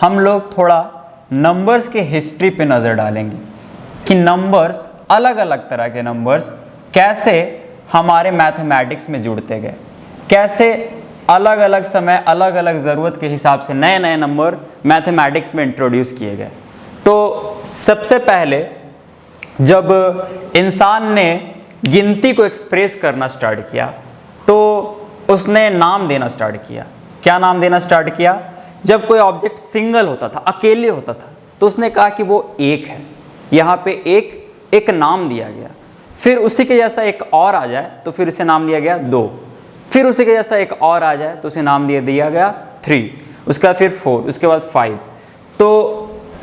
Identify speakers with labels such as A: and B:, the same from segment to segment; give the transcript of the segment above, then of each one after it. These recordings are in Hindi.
A: हम लोग थोड़ा नंबर्स के हिस्ट्री पे नज़र डालेंगे कि नंबर्स, अलग अलग तरह के नंबर्स कैसे हमारे मैथमेटिक्स में जुड़ते गए, कैसे अलग अलग समय अलग अलग ज़रूरत के हिसाब से नए नए नंबर मैथमेटिक्स में इंट्रोड्यूस किए गए। तो सबसे पहले जब इंसान ने गिनती को एक्सप्रेस करना स्टार्ट किया तो उसने नाम देना स्टार्ट किया। क्या नाम देना स्टार्ट किया? जब कोई ऑब्जेक्ट सिंगल होता था, अकेले होता था, तो उसने कहा कि वो एक है, यहाँ पे एक नाम दिया गया। फिर उसी के जैसा एक और आ जाए तो फिर इसे नाम दिया गया 2, फिर उसी के जैसा एक और आ जाए तो उसे नाम दिया गया 3, उसके बाद फिर 4, उसके बाद 5। तो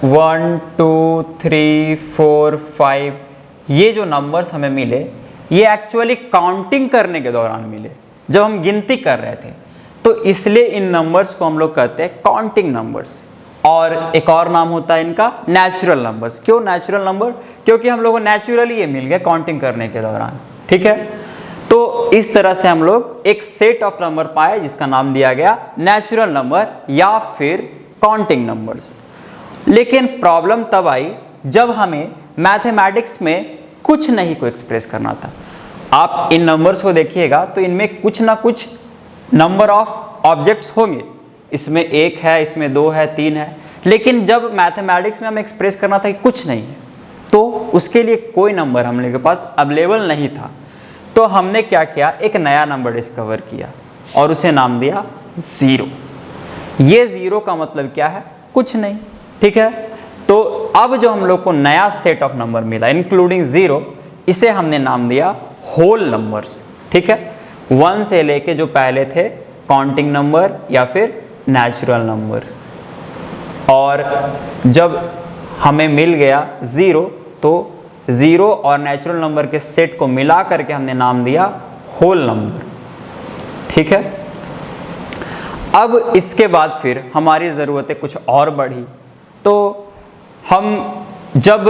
A: 1 2 3 4 5 ये जो नंबर्स हमें मिले, ये एक्चुअली काउंटिंग करने के दौरान मिले, जब हम गिनती कर रहे थे। तो इसलिए इन नंबर्स को हम लोग कहते हैं काउंटिंग नंबर्स। और एक और नाम होता है इनका नेचुरल नंबर्स। क्यों नेचुरल नंबर? क्योंकि हम लोगों को नेचुरली ये मिल गए काउंटिंग करने के दौरान। ठीक है, तो इस तरह से हम लोग एक सेट ऑफ नंबर पाए जिसका नाम दिया गया नेचुरल नंबर या फिर काउंटिंग नंबर्स। लेकिन प्रॉब्लम तब आई जब हमें मैथमेटिक्स में कुछ नहीं को एक्सप्रेस करना था। आप इन नंबर्स को देखिएगा तो इनमें कुछ ना कुछ नंबर ऑफ ऑब्जेक्ट्स होंगे, इसमें 1 है, इसमें 2 है, 3 है। लेकिन जब मैथमेटिक्स में हमें एक्सप्रेस करना था कि कुछ नहीं है, तो उसके लिए कोई नंबर हम लोगों के पास अवेलेबल नहीं था। तो हमने क्या किया, एक नया नंबर डिस्कवर किया और उसे नाम दिया 0। ये 0 का मतलब क्या है? कुछ नहीं। ठीक है, तो अब जो हम लोग को नया सेट ऑफ नंबर मिला इंक्लूडिंग 0, इसे हमने नाम दिया होल नंबर्स। ठीक है, 1 से लेके जो पहले थे काउंटिंग नंबर या फिर नेचुरल नंबर। और जब हमें मिल गया 0, तो 0 और नेचुरल नंबर के सेट को मिला करके हमने नाम दिया होल नंबर। ठीक है, अब इसके बाद फिर हमारी ज़रूरतें कुछ और बढ़ी। तो हम जब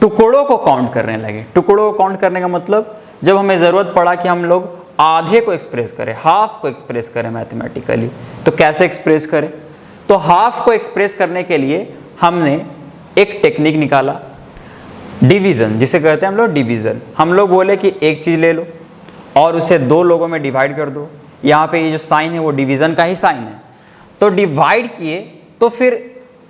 A: टुकड़ों को काउंट करने लगे, टुकड़ों को काउंट करने का मतलब जब हमें ज़रूरत पड़ा कि हम लोग आधे को एक्सप्रेस करें, हाफ को एक्सप्रेस करें मैथमेटिकली, तो कैसे एक्सप्रेस करें? तो हाफ को एक्सप्रेस करने के लिए हमने एक टेक्निक निकाला, डिवीज़न, जिसे कहते हैं हम लोग डिवीज़न। हम लोग बोले कि एक चीज़ ले लो और उसे 2 लोगों में डिवाइड कर दो। यहाँ पे ये जो साइन है वो डिवीज़न का ही साइन है। तो डिवाइड किए तो फिर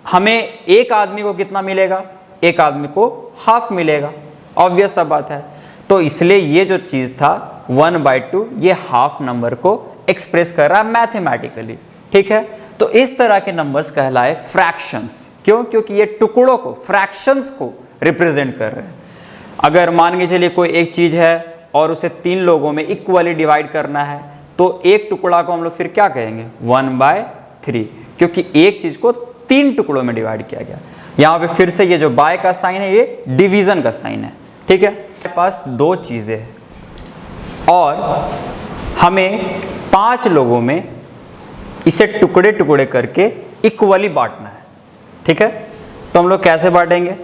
A: हमें एक आदमी को कितना मिलेगा? एक आदमी को हाफ मिलेगा। ऑब्वियस सा बात है। तो इसलिए ये जो चीज़ था 1/2, ये हाफ नंबर को एक्सप्रेस कर रहा है मैथमेटिकली। ठीक है, तो इस तरह के नंबर्स कहलाए फ्रैक्शंस। क्यों? क्योंकि ये टुकड़ों को, फ्रैक्शंस को रिप्रेजेंट कर रहे हैं। अगर मान के चलिए कोई एक चीज़ है और उसे 3 लोगों में इक्वली डिवाइड करना है, तो एक टुकड़ा को हम लोग फिर क्या कहेंगे? 1/3, क्योंकि एक चीज़ को 3 टुकड़ों में डिवाइड किया गया। यहाँ पे फिर से ये जो बाय का साइन है ये डिवीज़न का साइन है। ठीक है, हमारे पास 2 चीज़ें हैं और हमें 5 लोगों में इसे टुकड़े टुकड़े करके इक्वली बांटना है। ठीक है, तो हम लोग कैसे बांटेंगे?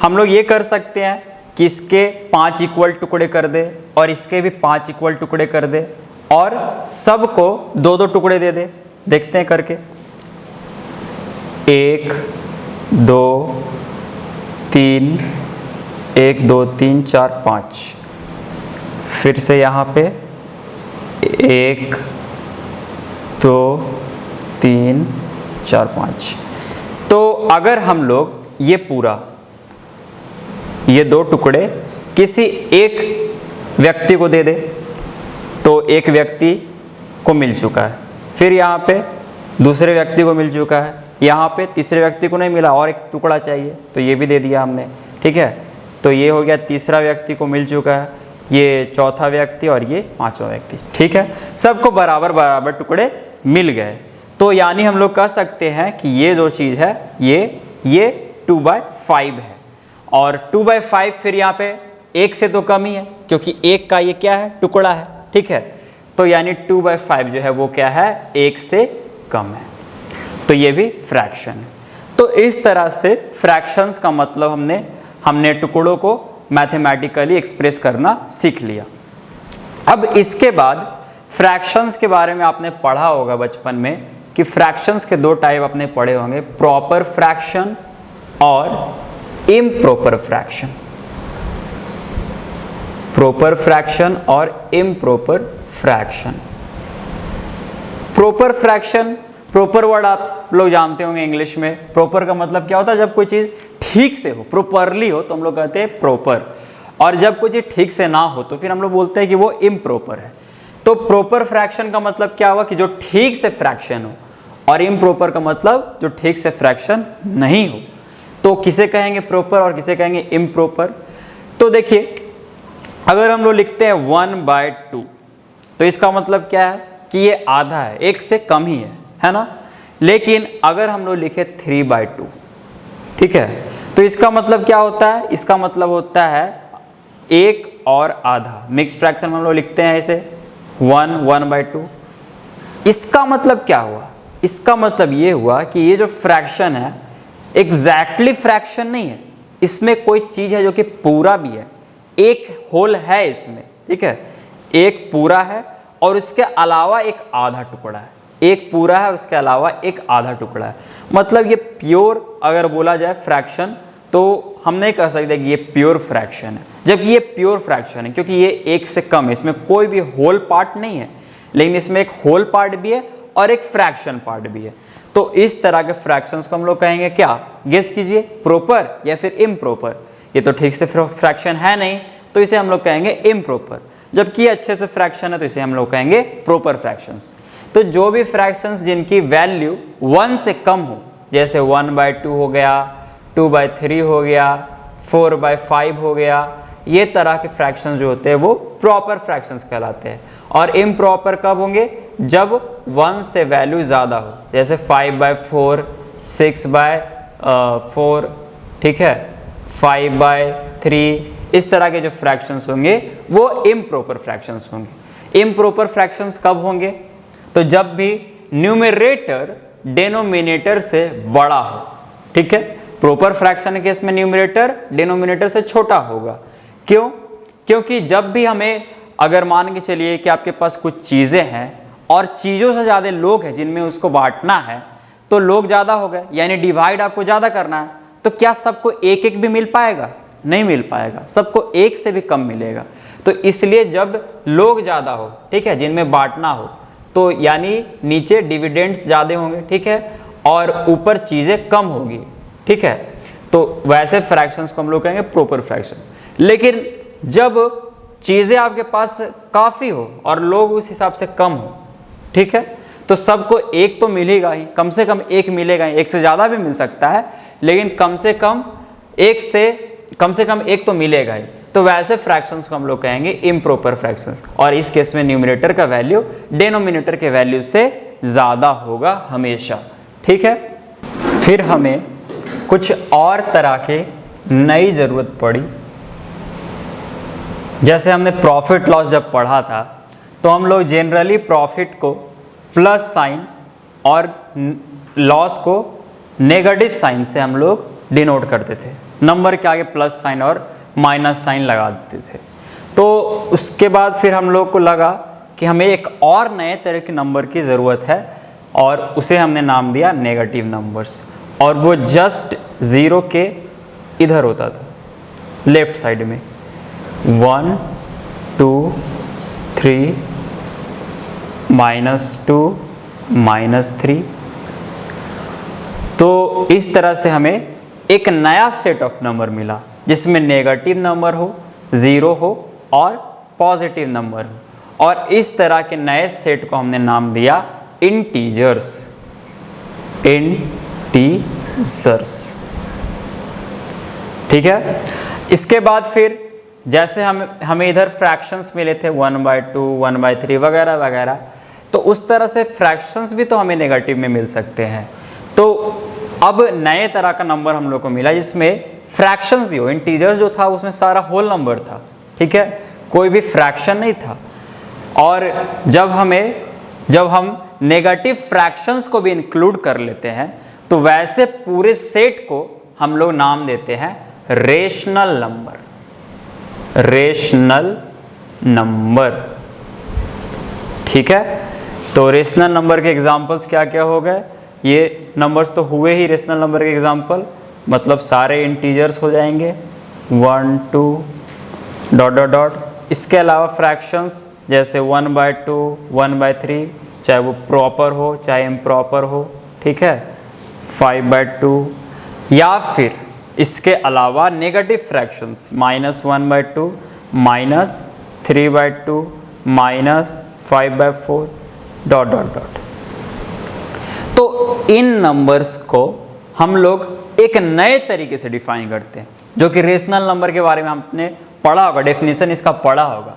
A: हम लोग ये कर सकते हैं कि इसके 5 इक्वल टुकड़े कर दे और इसके भी 5 इक्वल टुकड़े कर दे और सबको 2-2 टुकड़े दे दे। देखते हैं करके। 1 2 3, 1 2 3 4 5। फिर से यहाँ पे 1 2 3 4 5। तो अगर हम लोग ये पूरा, ये 2 टुकड़े किसी एक व्यक्ति को दे दे तो एक व्यक्ति को मिल चुका है। फिर यहाँ पे दूसरे व्यक्ति को मिल चुका है, यहाँ पे तीसरे व्यक्ति को नहीं मिला और एक टुकड़ा चाहिए तो ये भी दे दिया हमने। ठीक है, तो ये हो गया, तीसरा व्यक्ति को मिल चुका है, ये चौथा व्यक्ति और ये 5वां व्यक्ति। ठीक है, सबको बराबर बराबर टुकड़े मिल गए। तो यानी हम लोग कह सकते हैं कि ये जो चीज़ है ये 2/5 है। और 2/5 फिर यहाँ पे 1 से तो कम ही है क्योंकि 1 का ये क्या है? टुकड़ा है। ठीक है, तो यानी 2/5 जो है वो क्या है? 1 से कम है। तो ये भी फ्रैक्शन है। तो इस तरह से फ्रैक्शंस का मतलब हमने टुकड़ों को मैथमेटिकली एक्सप्रेस करना सीख लिया। अब इसके बाद फ्रैक्शंस के बारे में आपने पढ़ा होगा बचपन में कि फ्रैक्शंस के दो टाइप अपने पढ़े होंगे, प्रॉपर फ्रैक्शन और इम्प्रॉपर फ्रैक्शन। प्रॉपर फ्रैक्शन और improper fraction. Proper fraction, proper word आप लोग जानते होंगे इंग्लिश में। प्रॉपर का मतलब क्या होता है? जब कोई चीज़ ठीक से हो, प्रॉपरली हो, तो हम लोग कहते हैं प्रॉपर। और जब कोई चीज़ ठीक से ना हो तो फिर हम लोग बोलते हैं कि वो इम्प्रॉपर है। तो प्रॉपर फ्रैक्शन का मतलब क्या हुआ? कि जो ठीक से फ्रैक्शन हो, और इम्प्रॉपर का मतलब जो ठीक से फ्रैक्शन नहीं हो। तो किसे कहेंगे प्रॉपर और किसे कहेंगे इम्प्रॉपर? तो देखिए, अगर हम लोग लिखते हैं 1/2, तो इसका मतलब क्या है? कि ये आधा है, एक से कम ही है ना। लेकिन अगर हम लोग लिखे 3/2, ठीक है, तो इसका मतलब क्या होता है? इसका मतलब होता है एक और आधा। मिक्स फ्रैक्शन में हम लोग लिखते हैं ऐसे 1/2। इसका मतलब क्या हुआ? इसका मतलब ये हुआ कि ये जो फ्रैक्शन है एग्जैक्टली फ्रैक्शन नहीं है, इसमें कोई चीज है जो कि पूरा भी है, एक होल है इसमें, ठीक है, एक पूरा है और इसके अलावा एक आधा टुकड़ा है। एक पूरा है, उसके अलावा एक आधा टुकड़ा है। मतलब ये प्योर अगर बोला जाए फ्रैक्शन, तो हम नहीं कह सकते कि ये प्योर फ्रैक्शन है, जबकि ये प्योर फ्रैक्शन है, क्योंकि ये एक से कम है, इसमें कोई भी होल पार्ट नहीं है। लेकिन इसमें एक होल पार्ट भी है और एक फ्रैक्शन पार्ट भी है। तो इस तरह के फ्रैक्शंस को हम लोग कहेंगे क्या? गेस कीजिए, प्रॉपर या फिर इम्प्रॉपर? ये तो ठीक से फ्रैक्शन है नहीं, तो इसे हम लोग कहेंगे इम्प्रॉपर। जबकि अच्छे से फ्रैक्शन है तो इसे हम लोग कहेंगे प्रॉपर फ्रैक्शंस। तो जो भी फ्रैक्शंस जिनकी वैल्यू 1 से कम हो, जैसे 1/2 हो गया, 2/3 हो गया, 4/5 हो गया, ये तरह के फ्रैक्शंस जो होते हैं वो प्रॉपर फ्रैक्शंस कहलाते हैं। और इम्प्रॉपर कब होंगे? जब 1 से वैल्यू ज़्यादा हो, जैसे 5/4, 6/4, ठीक है, 5/3, इस तरह के जो फ्रैक्शंस होंगे वो इम्प्रॉपर फ्रैक्शंस होंगे। इम्प्रॉपर फ्रैक्शंस कब होंगे? तो जब भी न्यूमरेटर डिनोमिनेटर से बड़ा हो, ठीक है। प्रॉपर फ्रैक्शन के केस में न्यूमरेटर डिनोमिनेटर से छोटा होगा। क्यों? क्योंकि जब भी हमें, अगर मान के चलिए कि आपके पास कुछ चीज़ें हैं और चीज़ों से ज़्यादा लोग हैं जिनमें उसको बांटना है, तो लोग ज़्यादा हो गए, यानी डिवाइड आपको ज़्यादा करना है, तो क्या सबको एक एक भी मिल पाएगा? नहीं मिल पाएगा, सबको एक से भी कम मिलेगा। तो इसलिए जब लोग ज़्यादा हो, ठीक है, जिनमें बांटना हो, तो यानी नीचे डिविडेंड्स ज़्यादा होंगे, ठीक है, और ऊपर चीज़ें कम होगी, ठीक है। तो वैसे फ्रैक्शंस को हम लोग कहेंगे प्रॉपर फ्रैक्शन। लेकिन जब चीज़ें आपके पास काफ़ी हो और लोग उस हिसाब से कम हो, ठीक है, तो सबको एक तो मिलेगा ही, कम से कम एक मिलेगा ही, एक से ज़्यादा भी मिल सकता है, लेकिन कम से कम एक तो मिलेगा ही। तो वैसे फ्रैक्शंस को हम लोग कहेंगे इम्प्रॉपर फ्रैक्शंस। और इस केस में न्यूमरेटर का वैल्यू डिनोमिनेटर के वैल्यू से ज़्यादा होगा हमेशा, ठीक है। फिर हमें कुछ और तरह के नई ज़रूरत पड़ी। जैसे हमने प्रॉफिट लॉस जब पढ़ा था, तो हम लोग जनरली प्रॉफिट को प्लस साइन और लॉस को नेगेटिव साइन से हम लोग डिनोट करते थे। नंबर के आगे प्लस साइन और माइनस साइन लगा देते थे। तो उसके बाद फिर हम लोग को लगा कि हमें एक और नए तरह के नंबर की ज़रूरत है, और उसे हमने नाम दिया नेगेटिव नंबर्स। और वो जस्ट ज़ीरो के इधर होता था, लेफ्ट साइड में, 1, 2, 3, -2, -3। तो इस तरह से हमें एक नया सेट ऑफ नंबर मिला जिसमें नेगेटिव नंबर हो, ज़ीरो हो और पॉजिटिव नंबर हो। और इस तरह के नए सेट को हमने नाम दिया इंटीजर्स। ठीक है। इसके बाद फिर जैसे हमें इधर फ्रैक्शंस मिले थे 1/2, 1/3 वगैरह वगैरह, तो उस तरह से फ्रैक्शंस भी तो हमें नेगेटिव में मिल सकते हैं। तो अब नए तरह का नंबर हम लोग को मिला जिसमें फ्रैक्शंस भी हो। इंटीजर्स जो था उसमें सारा होल नंबर था, ठीक है, कोई भी फ्रैक्शन नहीं था। और जब हम नेगेटिव फ्रैक्शंस को भी इंक्लूड कर लेते हैं, तो वैसे पूरे सेट को हम लोग नाम देते हैं रेशनल नंबर। रेशनल नंबर, ठीक है। तो रेशनल नंबर के एग्जांपल्स क्या क्या हो गए, ये नंबर्स तो हुए ही रेशनल नंबर के एग्जांपल, मतलब सारे इंटीजर्स हो जाएंगे 1 2 डॉट डॉट डॉट। इसके अलावा फ्रैक्शंस जैसे 1/2 1/3, चाहे वो प्रॉपर हो चाहे इम्प्रॉपर हो, ठीक है, 5/2, या फिर इसके अलावा negative fractions -1/2 -3/2 -5/4 dot dot dot. तो इन नंबर्स को हम लोग एक नए तरीके से डिफाइन करते हैं, जो कि रेशनल नंबर के बारे में हमने पढ़ा होगा, डेफिनेशन इसका पढ़ा होगा,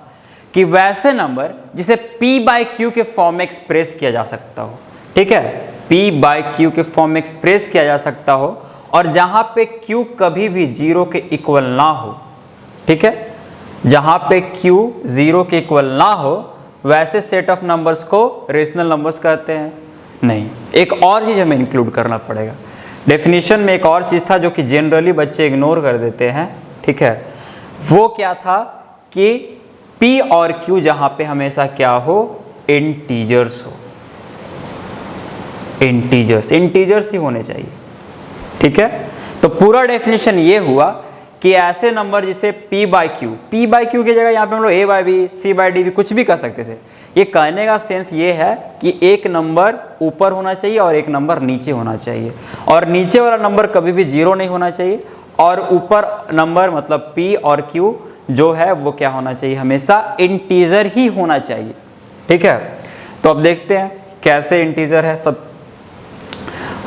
A: कि वैसे नंबर जिसे p/q के फॉर्म में एक्सप्रेस किया जा सकता हो, ठीक है, p/q के फॉर्म में एक्सप्रेस किया जा सकता हो, और जहां पे q कभी भी 0 के इक्वल ना हो, ठीक है, जहां पे q 0 के इक्वल ना हो, वैसे सेट ऑफ नंबर्स को रेशनल नंबर्स कहते हैं। नहीं, एक और चीज़ हमें इंक्लूड करना पड़ेगा। डेफिनेशन में एक और चीज़ था जो कि जनरली बच्चे इग्नोर कर देते हैं, ठीक है, वो क्या था कि p और q जहां पे हमेशा क्या हो, इंटीजर्स हो, इंटीजर्स ही होने चाहिए, ठीक है। तो पूरा डेफिनेशन ये हुआ कि ऐसे नंबर जिसे p/q की जगह यहाँ पे हम लोग a/b c/d भी कुछ भी कर सकते थे। ये कहने का सेंस ये है कि एक नंबर ऊपर होना चाहिए और एक नंबर नीचे होना चाहिए, और नीचे वाला नंबर कभी भी 0 नहीं होना चाहिए, और ऊपर नंबर मतलब p और q जो है वो क्या होना चाहिए, हमेशा इंटीजर ही होना चाहिए, ठीक है। तो अब देखते हैं कैसे इंटीजर है सब,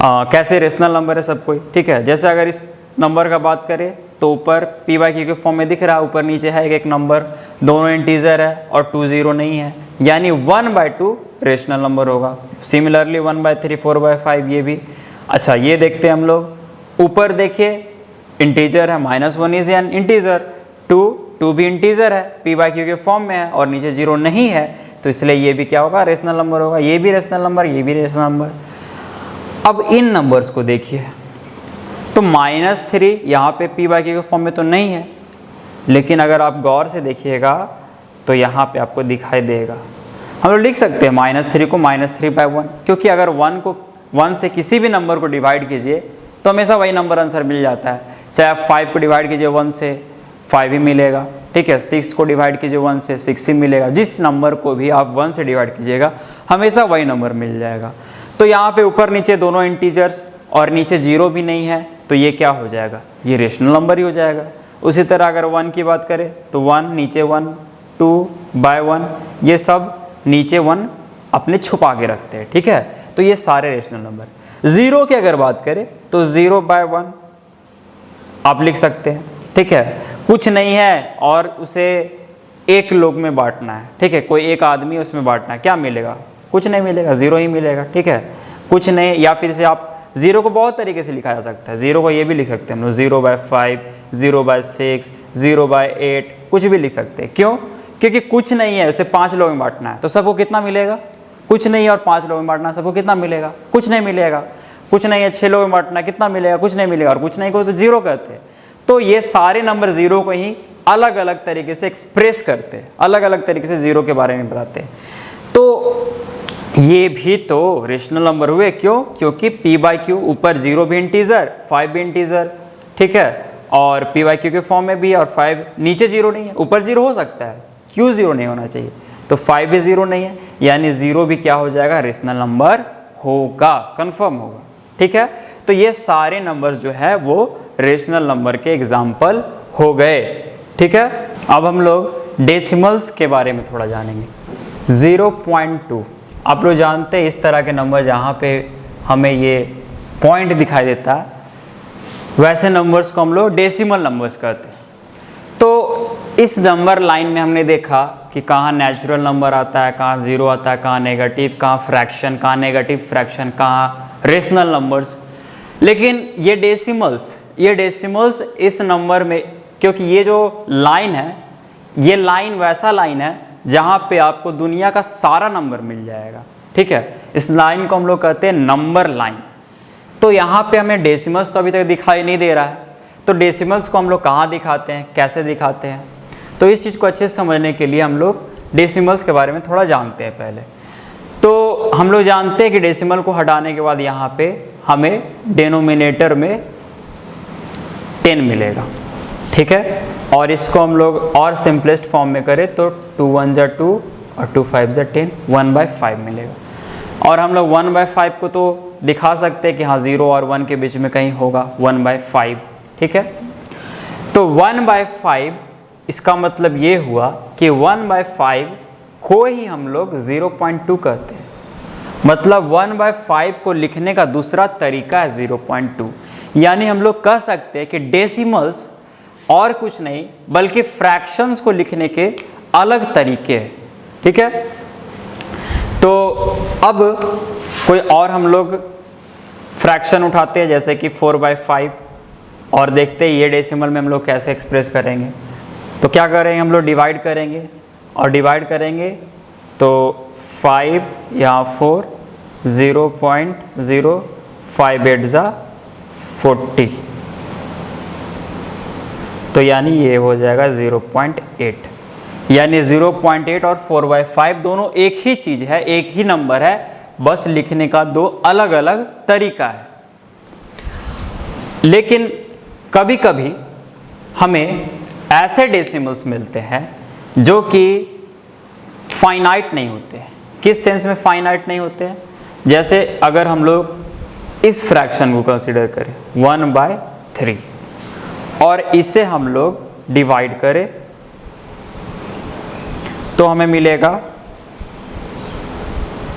A: कैसे रेशनल नंबर है सब कोई, ठीक है। जैसे अगर इस नंबर का बात करें तो ऊपर p/q के फॉर्म में दिख रहा है, ऊपर नीचे है एक नंबर, दोनों इंटीजर है और 2 0 नहीं है, यानी 1/2 रेशनल नंबर होगा। सिमिलरली 1/3 4/5 ये भी। अच्छा, ये देखते हैं हम लोग, ऊपर देखिए इंटीजर है, -1 इज एन इंटीजर, 2 भी इंटीजर है, p/q के फॉर्म में है, और नीचे 0 नहीं है, तो इसलिए ये भी क्या होगा, रेशनल नंबर होगा। ये भी रेशनल नंबर, ये भी रेशनल नंबर। अब इन नंबर्स को देखिए, तो -3 यहाँ पे p/q के फॉर्म में तो नहीं है, लेकिन अगर आप गौर से देखिएगा तो यहाँ पे आपको दिखाई देगा। हम लोग लिख सकते हैं -3 को -3/1, क्योंकि अगर 1 से किसी भी नंबर को डिवाइड कीजिए तो हमेशा वही नंबर आंसर मिल जाता है। चाहे आप 5 को डिवाइड कीजिए 1 से 5 ही मिलेगा, ठीक है, 6 को डिवाइड कीजिए 1 से 6 ही मिलेगा। जिस नंबर को भी आप 1 से डिवाइड कीजिएगा हमेशा वही नंबर मिल जाएगा। तो यहाँ पे ऊपर नीचे दोनों इंटीजर्स और नीचे 0 भी नहीं है, तो ये क्या हो जाएगा, ये रेशनल नंबर ही हो जाएगा। उसी तरह अगर 1 की बात करें तो 1 नीचे 1, 2/1, ये सब नीचे 1 अपने छुपा के रखते हैं, ठीक है। तो ये सारे रेशनल नंबर। 0 की अगर बात करें तो 0/1 आप लिख सकते हैं, ठीक है, कुछ नहीं है और उसे एक लोग में बांटना है, ठीक है, कोई एक आदमी उसमें बांटना है, क्या मिलेगा, कुछ नहीं मिलेगा, 0 ही मिलेगा, ठीक है, कुछ नहीं। या फिर से आप 0 को बहुत तरीके से लिखा जा सकता है, 0 को ये भी लिख सकते हैं हम लोग 0/5, 0/6, 0/8, कुछ भी लिख सकते हैं। क्यों? क्योंकि कुछ नहीं है, उसे 5 लोगों में बांटना है, तो सबको कितना मिलेगा, कुछ नहीं है, और 5 लोगों में बांटना है, सबको कितना मिलेगा, कुछ नहीं मिलेगा। कुछ नहीं है, 6 लोगों में बांटना है, कितना मिलेगा, कुछ नहीं मिलेगा, और कुछ नहीं को तो 0 कहते हैं। तो ये सारे नंबर 0 को ही अलग अलग तरीके से एक्सप्रेस करते हैं, अलग अलग तरीके से 0 के बारे में बताते हैं। तो ये भी तो रेशनल नंबर हुए, क्यों? क्योंकि p/q ऊपर 0 भी इंटीजर, 5 भी इंटीजर, ठीक है, और p/q के फॉर्म में भी, और 5 नीचे 0 नहीं है, ऊपर 0 हो सकता है, q 0 नहीं होना चाहिए, तो 5 भी 0 नहीं है, यानी 0 भी क्या हो जाएगा, रेशनल नंबर होगा, कंफर्म होगा, ठीक है। तो ये सारे नंबर जो है वो रेशनल नंबर के एग्जाम्पल हो गए, ठीक है। अब हम लोग डेसिमल्स के बारे में थोड़ा जानेंगे। 0.2 आप लोग जानते हैं, इस तरह के नंबर जहाँ पे हमें ये पॉइंट दिखाई देता है, वैसे नंबर्स को हम लोग डेसिमल नंबर्स कहते हैं। तो इस नंबर लाइन में हमने देखा कि कहाँ नेचुरल नंबर आता है, कहाँ 0 आता है, कहाँ नेगेटिव, कहाँ फ्रैक्शन, कहाँ नेगेटिव फ्रैक्शन, कहाँ रेशनल नंबर्स। लेकिन ये डेसिमल्स इस नंबर में, क्योंकि ये जो लाइन है, ये लाइन वैसा लाइन है जहाँ पे आपको दुनिया का सारा नंबर मिल जाएगा, ठीक है। इस लाइन को हम लोग कहते हैं नंबर लाइन। तो यहाँ पे हमें डेसिमल्स तो अभी तक दिखाई नहीं दे रहा है, तो डेसिमल्स को हम लोग कहाँ दिखाते हैं, कैसे दिखाते हैं, तो इस चीज़ को अच्छे से समझने के लिए हम लोग डेसिमल्स के बारे में थोड़ा जानते हैं पहले। तो हम लोग जानते हैं कि डेसिमल को हटाने के बाद यहाँ पे हमें डिनोमिनेटर में 10 मिलेगा, ठीक है। और इसको हम लोग और सिंपलेस्ट फॉर्म में करें तो 2 1 जा 2 और 2 5 जा 10, 1/5 मिलेगा। और हम लोग 1/5 को तो दिखा सकते हैं कि हाँ 0 और 1 के बीच में कहीं होगा 1/5, ठीक है। तो 1/5 इसका मतलब ये हुआ कि 1/5 को ही हम लोग 0.2 कहते हैं। मतलब 1/5 को लिखने का दूसरा तरीका है 0.2। यानी हम लोग कह सकते हैं कि डेसिमल्स और कुछ नहीं बल्कि फ्रैक्शंस को लिखने के अलग तरीके हैं, ठीक है। तो अब कोई और हम लोग फ्रैक्शन उठाते हैं जैसे कि 4/5 और देखते हैं ये डेसिमल में हम लोग कैसे एक्सप्रेस करेंगे। तो क्या करेंगे, हम लोग डिवाइड करेंगे और डिवाइड करेंगे तो 5 यहाँ 4, 0.058 जा 40, तो यानी ये हो जाएगा 0.8। यानी 0.8 और 4/5 दोनों एक ही चीज़ है, एक ही नंबर है, बस लिखने का दो अलग अलग तरीका है। लेकिन कभी कभी हमें ऐसे डेसिमल्स मिलते हैं जो कि फाइनाइट नहीं होते हैं। किस सेंस में फाइनाइट नहीं होते हैं? जैसे अगर हम लोग इस फ्रैक्शन को कंसीडर करें 1/3 और इसे हम लोग डिवाइड करें तो हमें मिलेगा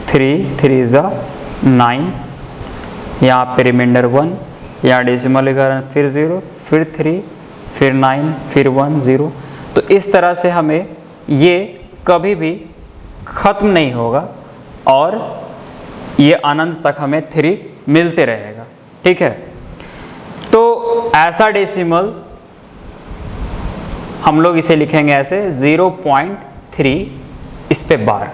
A: 3 3 जा 9, यहाँ पे रिमाइंडर 1, यहाँ डेसिमल लेकर फिर 0, फिर 3, फिर 9, फिर 1 0। तो इस तरह से हमें ये कभी भी ख़त्म नहीं होगा और ये अनंत तक हमें 3 मिलते रहेगा, ठीक है। तो ऐसा डेसिमल हम लोग इसे लिखेंगे ऐसे 0.3, इस पे बार,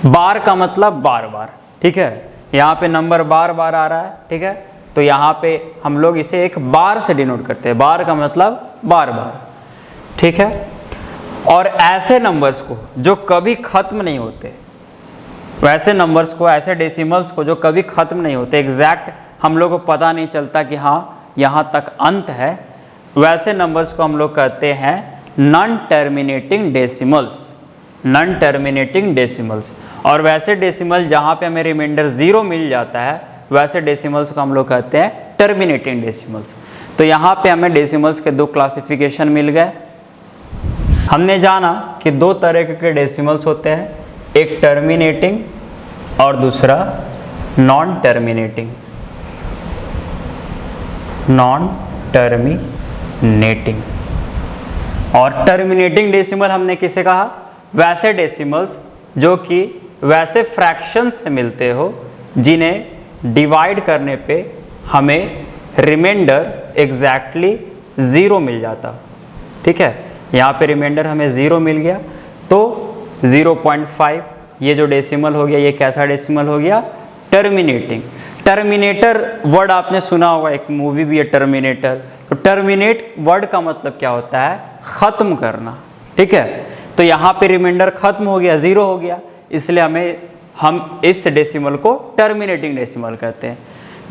A: बार का मतलब बार बार, ठीक है। यहाँ पे नंबर बार बार आ रहा है, ठीक है। तो यहाँ पे हम लोग इसे एक बार से डिनोट करते हैं, बार का मतलब बार बार, ठीक है। और ऐसे नंबर्स को जो कभी ख़त्म नहीं होते, वैसे नंबर्स को, ऐसे डेसिमल्स को जो कभी ख़त्म नहीं होते, एग्जैक्ट हम लोग को पता नहीं चलता कि हाँ यहाँ तक अंत है, वैसे नंबर्स को हम लोग कहते हैं non terminating decimals, non terminating decimals. और वैसे डेसिमल जहाँ पे हमें रिमाइंडर 0 मिल जाता है, वैसे डेसिमल्स को हम लोग कहते हैं टर्मिनेटिंग डेसिमल्स। तो यहाँ पे हमें डेसिमल्स के दो क्लासिफिकेशन मिल गए। हमने जाना कि दो तरह के डेसिमल्स होते हैं, एक टर्मिनेटिंग और दूसरा नॉन टर्मिनेटिंग, नॉन टर्मिनेटिंग। और टर्मिनेटिंग डेसिमल हमने किसे कहा? वैसे डेसिमल्स जो कि वैसे फ्रैक्शंस से मिलते हो जिन्हें डिवाइड करने पे हमें रिमाइंडर एग्जैक्टली 0 मिल जाता, ठीक है। यहाँ पे रिमाइंडर हमें 0 मिल गया तो 0.5 ये जो डेसिमल हो गया, ये कैसा डेसिमल हो गया? टर्मिनेटिंग। टर्मिनेटर वर्ड आपने सुना होगा, एक मूवी भी है टर्मिनेटर। तो टर्मिनेट वर्ड का मतलब क्या होता है? ख़त्म करना, ठीक है। तो यहाँ पे रिमाइंडर ख़त्म हो गया, 0 हो गया, इसलिए हम इस डेसिमल को टर्मिनेटिंग डेसिमल कहते हैं।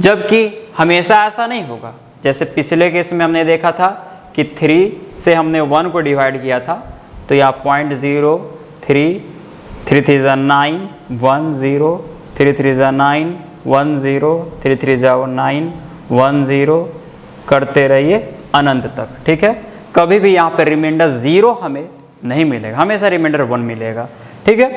A: जबकि हमेशा ऐसा नहीं होगा। जैसे पिछले केस में हमने देखा था कि 3 से हमने 1 को डिवाइड किया था, तो यहाँ 0.03, 3 3 जा 9, 1 0, 3 3 जा 9, 1 0, 3 3 जा 9, 1 0 करते रहिए अनंत तक, ठीक है। कभी भी यहाँ पर रिमाइंडर 0 हमें नहीं मिलेगा, हमेशा रिमाइंडर 1 मिलेगा, ठीक है।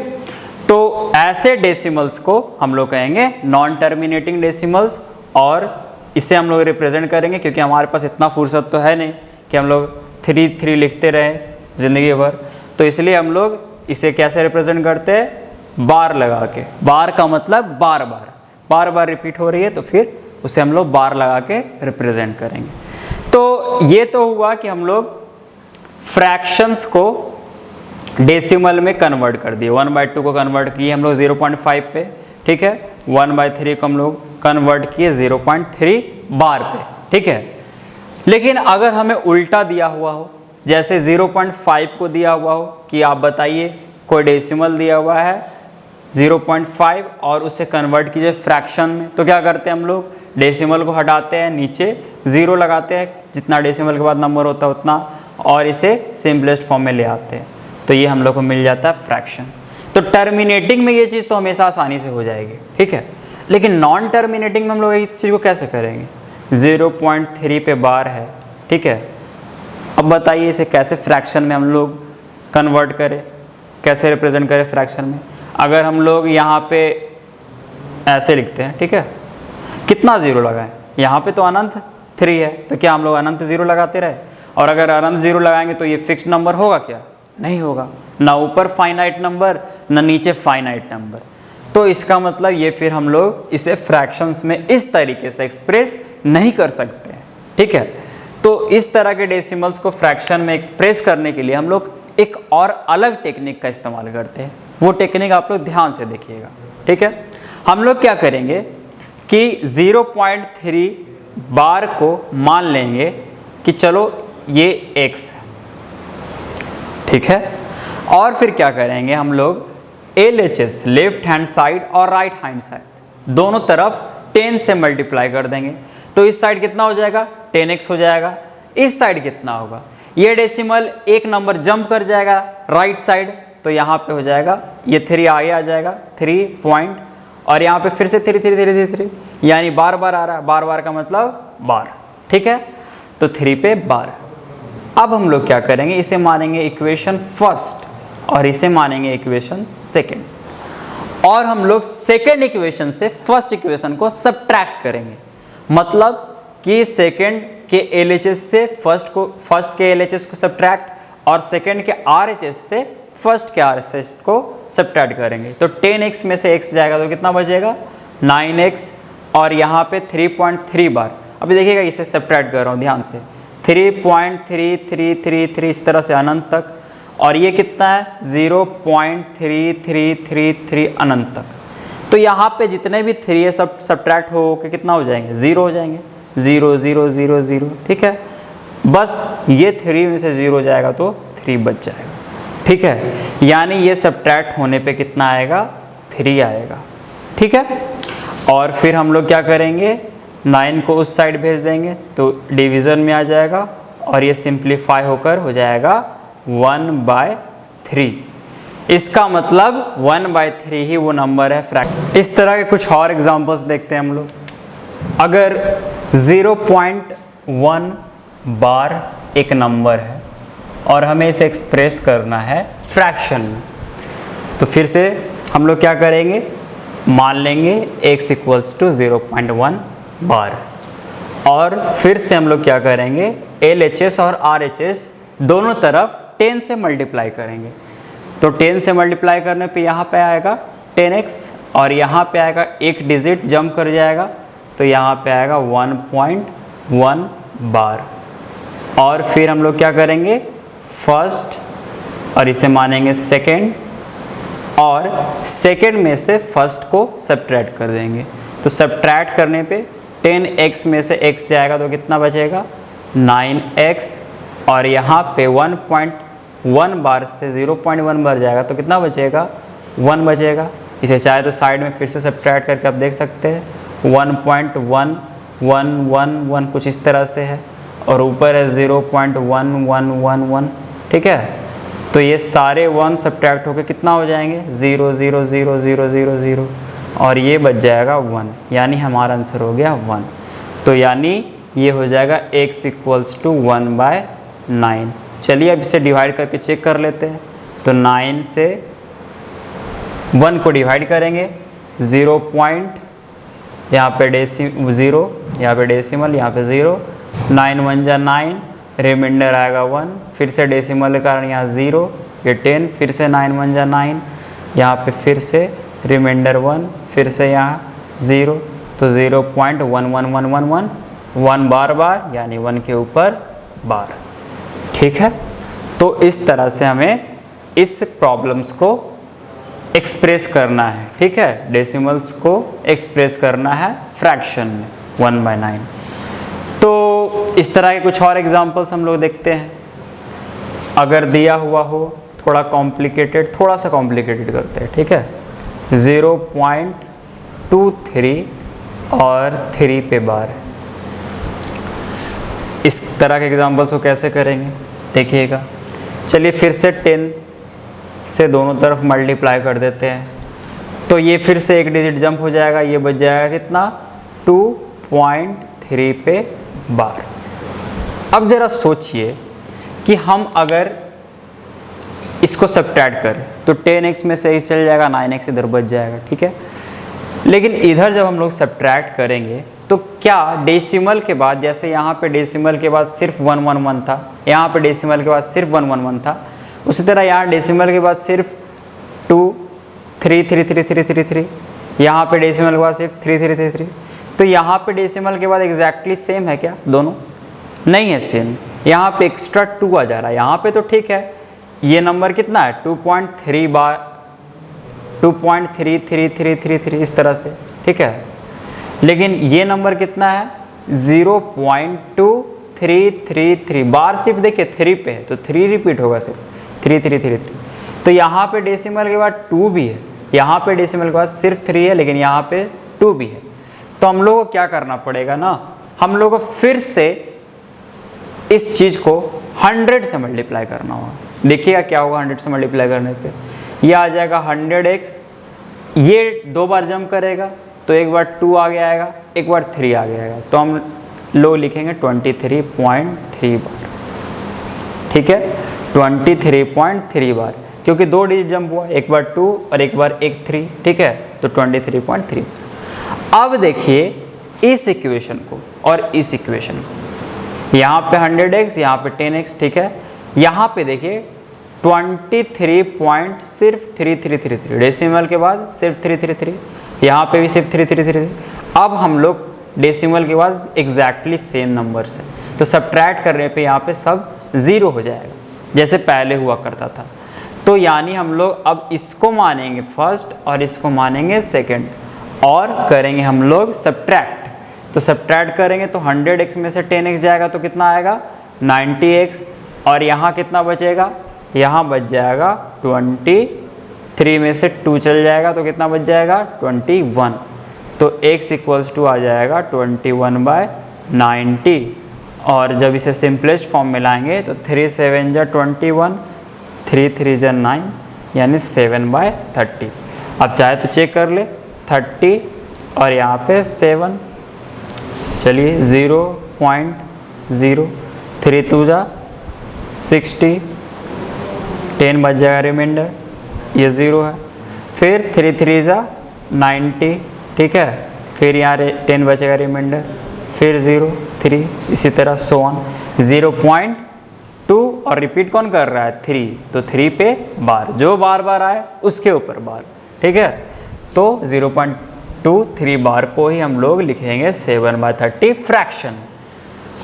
A: तो ऐसे डेसिमल्स को हम लोग कहेंगे नॉन टर्मिनेटिंग डेसिमल्स, और इसे हम लोग रिप्रेजेंट करेंगे, क्योंकि हमारे पास इतना फुर्सत तो है नहीं कि हम लोग 3 3 लिखते रहें ज़िंदगी भर। तो इसलिए हम लोग इसे कैसे रिप्रेजेंट करते हैं? बार लगा के। बार का मतलब बार बार, बार बार रिपीट हो रही है तो फिर उसे हम लोग बार लगा के रिप्रेजेंट करेंगे। तो ये तो हुआ कि हम लोग फ्रैक्शंस को डेसिमल में कन्वर्ट कर दिए। 1/2 को कन्वर्ट किए हम लोग 0.5 पे, ठीक है। 1/3 को हम लोग कन्वर्ट किए 0.3 बार पे, ठीक है। लेकिन अगर हमें उल्टा दिया हुआ हो, जैसे 0.5 को दिया हुआ हो कि आप बताइए कोई डेसिमल दिया हुआ है 0.5 और उसे कन्वर्ट कीजिए फ्रैक्शन में, तो क्या करते हैं हम लोग, डेसिमल को हटाते हैं, नीचे 0 लगाते हैं, जितना डेसिमल के बाद नंबर होता है उतना, और इसे सिंपलेस्ट फॉर्म में ले आते हैं, तो ये हम लोग को मिल जाता है फ्रैक्शन। तो टर्मिनेटिंग में ये चीज़ तो हमेशा आसानी से हो जाएगी, ठीक है, लेकिन नॉन टर्मिनेटिंग में हम लोग इस चीज़ को कैसे करेंगे, 0.3 पे बार है, ठीक है। अब बताइए इसे कैसे फ्रैक्शन में हम लोग कन्वर्ट करें, कैसे रिप्रेजेंट करें फ्रैक्शन में। अगर हम लोग यहाँ पे ऐसे लिखते हैं, ठीक है, कितना 0 लगाएं, यहाँ पे तो अनंत 3 है, तो क्या हम लोग अनंत 0 लगाते रहे, और अगर अनंत 0 लगाएंगे तो ये फिक्स्ड नंबर होगा क्या, नहीं होगा, ना ऊपर फाइनाइट नंबर ना नीचे फाइनाइट नंबर। तो इसका मतलब ये फिर हम लोग इसे फ्रैक्शंस में इस तरीके से एक्सप्रेस नहीं कर सकते हैं, ठीक है। तो इस तरह के डेसिमल्स को फ्रैक्शन में एक्सप्रेस करने के लिए हम लोग एक और अलग टेक्निक का इस्तेमाल करते हैं, वो टेक्निक आप लोग ध्यान से देखिएगा, ठीक है। हम लोग क्या करेंगे कि 0.3 बार को मान लेंगे कि चलो ये x है, ठीक है, और फिर क्या करेंगे हम लोग LHS लेफ्ट हैंड साइड और राइट हैंड साइड दोनों तरफ 10 से मल्टीप्लाई कर देंगे, तो इस साइड कितना हो जाएगा, 10x हो जाएगा, इस साइड कितना होगा, ये डेसिमल एक नंबर जंप कर जाएगा राइट साइड, तो यहाँ पे हो जाएगा ये 3 आगे आ जाएगा 3 पॉइंट, और यहाँ पे फिर से 3 3 3 3 3, यानी बार बार आ रहा है, बार बार का मतलब बार, ठीक है, तो 3 पे बार। अब हम लोग क्या करेंगे, इसे मानेंगे इक्वेशन फर्स्ट और इसे मानेंगे इक्वेशन सेकेंड, और हम लोग सेकेंड इक्वेशन से फर्स्ट इक्वेशन को सब्ट्रैक्ट करेंगे, मतलब कि सेकेंड के LHS से फर्स्ट के LHS को सब्ट्रैक्ट और सेकेंड के RHS से फर्स्ट के RHS को सब्ट्रैक्ट करेंगे। तो 10x में से x जाएगा तो कितना बचेगा, 9x, और यहाँ पे 3.3 बार, अभी देखिएगा इसे सब्ट्रैक्ट कर रहा हूँ ध्यान से, 3.3333 इस तरह से अनंत तक, और ये कितना है 0.3333 अनंत तक। तो यहाँ पे जितने भी 3 है सब सब्ट्रैक्ट हो के कितना हो जाएंगे, 0 हो जाएंगे, 0 0 0 0, ठीक है, बस ये 3 में से 0 जाएगा तो 3 बच जाएगा, ठीक है, यानी ये सब्ट्रैक्ट होने पे कितना आएगा, 3 आएगा, ठीक है। और फिर हम लोग क्या करेंगे, 9 को उस साइड भेज देंगे तो डिवीज़न में आ जाएगा, और ये सिंप्लीफाई होकर हो जाएगा 1/3। इसका मतलब 1/3 ही वो नंबर है फ्रैक्शन। इस तरह के कुछ और एग्जांपल्स देखते हैं हम लोग। अगर 0.1 बार एक नंबर है और हमें इसे एक्सप्रेस करना है फ्रैक्शन में, तो फिर से हम लोग क्या करेंगे, मान लेंगे x = 0.1 बार, और फिर से हम लोग क्या करेंगे, LHS और RHS दोनों तरफ 10 से मल्टीप्लाई करेंगे, तो 10 से मल्टीप्लाई करने पे यहाँ पे आएगा 10x, और यहाँ पे आएगा एक डिजिट जंप कर जाएगा, तो यहाँ पे आएगा 1.1 बार, और फिर हम लोग क्या करेंगे, फर्स्ट और इसे मानेंगे सेकेंड, और सेकेंड में से फर्स्ट को सब्ट्रैक्ट कर देंगे, तो सब्ट्रैक्ट करने पे 10x में से x जाएगा तो कितना बचेगा, 9x, और यहाँ पे 1.1 बार से 0.1 बार जाएगा तो कितना बचेगा, 1 बचेगा। इसे चाहे तो साइड में फिर से सब्ट्रैक्ट करके आप देख सकते हैं, 1.1111 कुछ इस तरह से है, और ऊपर है 0.1111, ठीक है। तो ये सारे 1 सब्ट्रैक्ट होकर कितना हो जाएंगे, 0 0 0 0 0 0, और ये बच जाएगा 1, यानी हमारा आंसर हो गया 1। तो यानी ये हो जाएगा x = 1/9। चलिए अब इसे डिवाइड करके चेक कर लेते हैं। तो 9 से 1 को डिवाइड करेंगे, 0 पॉइंट, यहाँ पे 0, यहाँ पे डेसिमल, यहाँ पे 0, 9 1 जा 9, रिमाइंडर आएगा 1, फिर से डेसिमल के कारण यहाँ 0, ये 10, फिर से 9 1 जा 9, यहाँ पे फिर से रिमाइंडर 1, फिर से यहाँ 0, तो 0.11111 1 बार बार, यानी 1 के ऊपर बार, ठीक है। तो इस तरह से हमें इस प्रॉब्लम्स को एक्सप्रेस करना है, ठीक है, डेसिमल्स को एक्सप्रेस करना है फ्रैक्शन में 1/9। तो इस तरह के कुछ और एग्जांपल्स हम लोग देखते हैं। अगर दिया हुआ हो थोड़ा कॉम्प्लिकेटेड, थोड़ा सा कॉम्प्लिकेटेड करते हैं, ठीक है। 0.23 और 3 पे बार है। इस तरह के एग्जाम्पल्स को कैसे करेंगे देखिएगा। चलिए फिर से 10 से दोनों तरफ मल्टीप्लाई कर देते हैं, तो ये फिर से एक डिजिट जंप हो जाएगा, ये बच जाएगा कितना 2.3 पे बार। अब ज़रा सोचिए कि हम अगर इसको सब्ट्रैक्ट करें तो 10x में से x चल जाएगा, 9x इधर बच जाएगा, ठीक है। लेकिन इधर जब हम लोग सब्ट्रैक्ट करेंगे तो क्या डेसिमल के बाद, जैसे यहाँ पे डेसिमल के बाद सिर्फ 111 था, यहाँ पे डेसिमल के बाद सिर्फ 111 था, उसी तरह यहाँ डेसिमल के बाद सिर्फ 2 3 3 3 3 3 3, यहाँ पे डेसिमल के बाद सिर्फ 3 3 3 3, तो यहाँ पे डेसिमल के बाद एग्जैक्टली सेम है क्या? दोनों नहीं है सेम, यहाँ पे एक्स्ट्रा 2 आ जा रहा है। यहाँ पे तो ठीक है, ये नंबर कितना है 2.3 बार 2.3333 इस तरह से, ठीक है। लेकिन ये नंबर कितना है 0.2333 बार, सिर्फ देखिए 3 पे है तो 3 रिपीट होगा सिर्फ 3333। तो यहाँ पे डेसिमल के बाद 2 भी है, यहाँ पे डेसिमल के बाद सिर्फ 3 है, लेकिन यहाँ पे 2 भी है। तो हम लोग को क्या करना पड़ेगा ना, हम लोग को फिर से इस चीज़ को 100 से मल्टीप्लाई करना होगा। देखिएगा क्या होगा 100 से मल्टीप्लाई करने पे, ये आ जाएगा 100x, ये 2 बार जंप करेगा तो एक बार 2 आगे आएगा, एक बार 3 आगे आएगा, तो हम लोग लिखेंगे 23.3 बार, ठीक है 23.3 बार, क्योंकि 2 डिजिट जंप हुआ, एक बार 2 और एक बार 3, ठीक है, तो 23.3। अब देखिए इस इक्वेशन को और इस इक्वेशन को, यहाँ पे 100x, यहाँ पे 10x, ठीक है। यहाँ पे देखिए 23.3333 डेसिमल के बाद सिर्फ 333, यहाँ पे भी सिर्फ 333। अब हम लोग डेसिमल के बाद एग्जैक्टली सेम नंबर से, तो सब्ट्रैक्ट करने पे यहाँ पे सब 0 हो जाएगा जैसे पहले हुआ करता था। तो यानी हम लोग अब इसको मानेंगे फर्स्ट और इसको मानेंगे सेकंड और करेंगे हम लोग सब्ट्रैक्ट। तो सब्ट्रैक्ट करेंगे तो 100x में से 10x जाएगा तो कितना आएगा 90x, और यहाँ कितना बचेगा, यहाँ बच जाएगा 23 में से 2 चल जाएगा तो कितना बच जाएगा 21, तो x इक्वल्स टू आ जाएगा 21/90। और जब इसे सिंपलेस्ट फॉर्म में लाएंगे तो 3 7 जा 21, 3 3 जा 9, यानी 7/30। अब चाहे तो चेक कर ले 30 और यहाँ पे 7, चलिए 0.0, 3 2 जा 60, 10 बच जाएगा रिमाइंडर, ये 0 है, फिर 3 3 जा 90, ठीक है, फिर यहाँ 10 बचेगा रिमाइंडर, फिर 0 3, इसी तरह 0.2 और रिपीट कौन कर रहा है 3, तो 3 पे बार, जो बार बार आए उसके ऊपर बार, ठीक है। तो 0.23 बार को ही हम लोग लिखेंगे 7/30 फ्रैक्शन।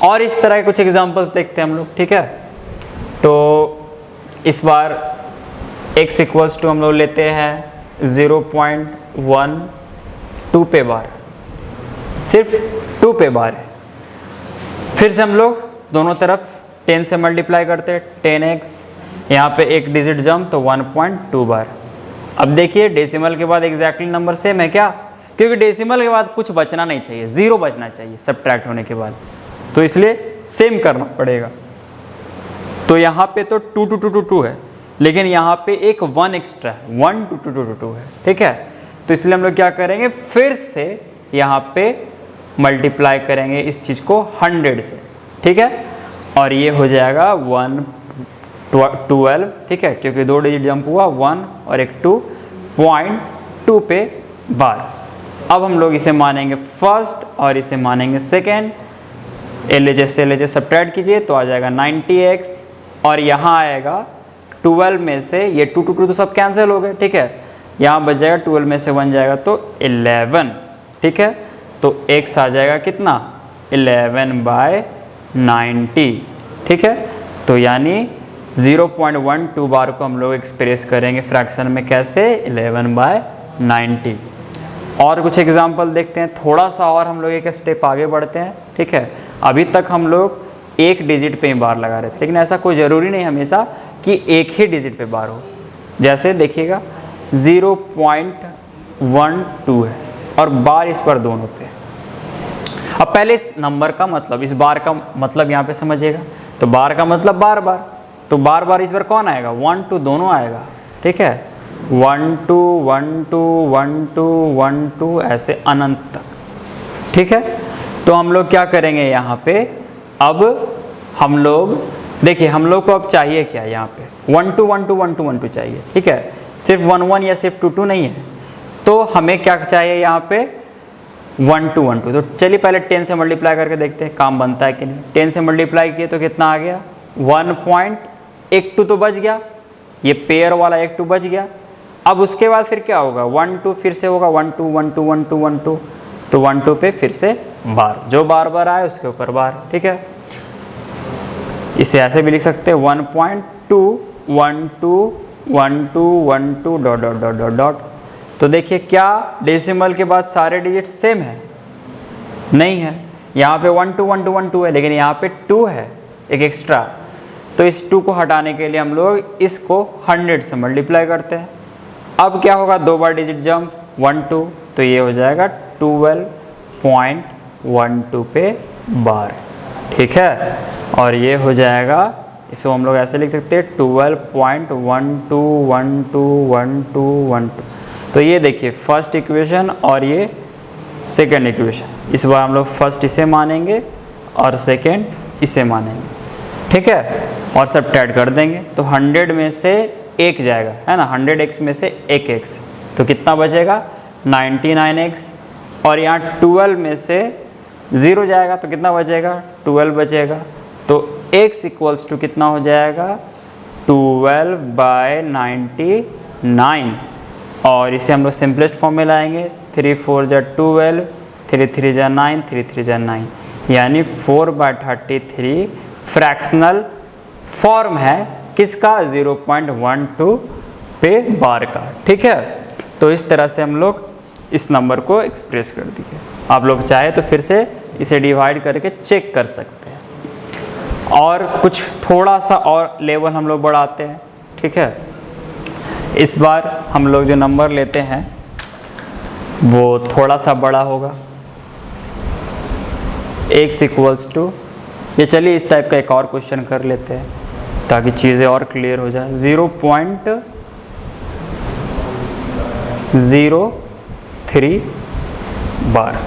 A: और इस तरह के कुछ एग्जांपल्स देखते हैं हम लोग, ठीक है। तो इस बार x इक्वल्स टू हम लोग लेते हैं 0.12 पे बार, सिर्फ 2 पे बार है। फिर से हम लोग दोनों तरफ 10 से मल्टीप्लाई करते हैं, 10x, यहाँ पे एक डिजिट जंप तो 1.2 बार। अब देखिए डेसिमल के बाद एग्जैक्टली नंबर सेम है क्या, क्योंकि डेसिमल के बाद कुछ बचना नहीं चाहिए, 0 बचना चाहिए सब्ट्रैक्ट होने के बाद, तो इसलिए सेम करना पड़ेगा। तो यहाँ पे तो 2 2 2 2 2 है, लेकिन यहाँ पे एक 1 एक्स्ट्रा है, 1 2 2 2 2 2 है, ठीक है। तो इसलिए हम लोग क्या करेंगे, फिर से यहाँ पे मल्टीप्लाई करेंगे इस चीज़ को 100 से, ठीक है, और ये हो जाएगा 112, ठीक है, क्योंकि 2 डिजिट जंप हुआ, 1 और एक 2.2 पे बार। अब हम लोग इसे मानेंगे फर्स्ट और इसे मानेंगे सेकेंड। LHS से LHS सब्ट्रैक्ट कीजिए तो आ जाएगा 90x, और यहाँ आएगा 12 में से ये 2 2 2 तो सब कैंसिल हो गए, ठीक है, यहाँ बच जाएगा 12 में से 1 जाएगा तो 11, ठीक है। तो x आ जाएगा कितना 11/90, ठीक है। तो यानी 0.12 बार को हम लोग एक्सप्रेस करेंगे फ्रैक्शन में कैसे, 11/90। और कुछ एग्जांपल देखते हैं, थोड़ा सा और हम लोग एक स्टेप आगे बढ़ते हैं, ठीक है। अभी तक हम लोग एक डिजिट पे ही बार लगा रहे थे, लेकिन ऐसा कोई ज़रूरी नहीं हमेशा कि एक ही डिजिट पे बार हो। जैसे देखिएगा 1 2 है और बार इस पर दोनों पे। अब पहले इस नंबर का मतलब, इस बार का मतलब यहाँ पे समझिएगा। तो बार का मतलब बार बार, तो बार बार इस बार कौन आएगा, 1 2 दोनों आएगा, ठीक है। 1 2 1 2 1 2 1 2 ऐसे अनंत तक, ठीक है। तो हम लोग क्या करेंगे यहाँ पे, अब हम लोग देखिए, हम लोग को अब चाहिए क्या यहाँ पे 1 2 1 2 1 2 1 2 चाहिए, ठीक है। सिर्फ 1 1 या सिर्फ 2 2 नहीं है, तो हमें क्या चाहिए यहाँ पे 1 2 1 2। तो चलिए पहले 10 से मल्टीप्लाई करके देखते हैं काम बनता है कि नहीं। 10 से मल्टीप्लाई किए तो कितना आ गया 1.12 तो बच गया, ये पेयर वाला 1 2 बच गया। अब उसके बाद फिर क्या होगा 1 2 फिर से होगा 1 2 1 2 1 2 1 2, तो 1 2 पे फिर से बार, जो बार बार आए उसके ऊपर बार, ठीक है। इसे ऐसे भी लिख सकते हैं 1.2 1 2 1 2 1 2 dot dot dot dot dot. तो देखिए क्या डेसिमल के बाद सारे डिजिट सेम है, नहीं है। यहाँ पे 1 2 1 2 1 2 है, लेकिन यहाँ पे 2 है एक एक्स्ट्रा। तो इस 2 को हटाने के लिए हम लोग इसको 100 से मल्टीप्लाई करते हैं। अब क्या होगा, 2 बार डिजिट जंप 1 2, तो ये हो जाएगा 12.12 पे बार, ठीक है। और ये हो जाएगा, इसको हम लोग ऐसे लिख सकते हैं 12.12121212। तो ये देखिए फर्स्ट इक्वेशन और ये सेकंड इक्वेशन, इस बार हम लोग फर्स्ट इसे मानेंगे और सेकंड इसे मानेंगे, ठीक है। और सब्ट्रैक्ट कर देंगे तो 100 में से 1 जाएगा, है ना, 100x में से 1x, तो कितना बचेगा 99x। और यहाँ 12 में से 0 जाएगा तो कितना बचेगा 12 बचेगा। तो x इक्वल्स टू कितना हो जाएगा 12/99। और इसे हम लोग सिंपलेस्ट फॉर्म में लाएंगे, 3 4 जा 12, 3 3 जा 9, 3 3 जा 9, यानी 4/33 फ्रैक्शनल फॉर्म है किसका 0.12 पे बार का, ठीक है। तो इस तरह से हम लोग इस नंबर को एक्सप्रेस कर दिए। आप लोग चाहे तो फिर से इसे डिवाइड करके चेक कर सकते हैं। और कुछ थोड़ा सा और लेवल हम लोग बढ़ाते हैं, ठीक है। इस बार हम लोग जो नंबर लेते हैं वो थोड़ा सा बड़ा होगा, x इक्वल्स टू, ये चलिए इस टाइप का एक और क्वेश्चन कर लेते हैं ताकि चीज़ें और क्लियर हो जाए। 0.03 बार,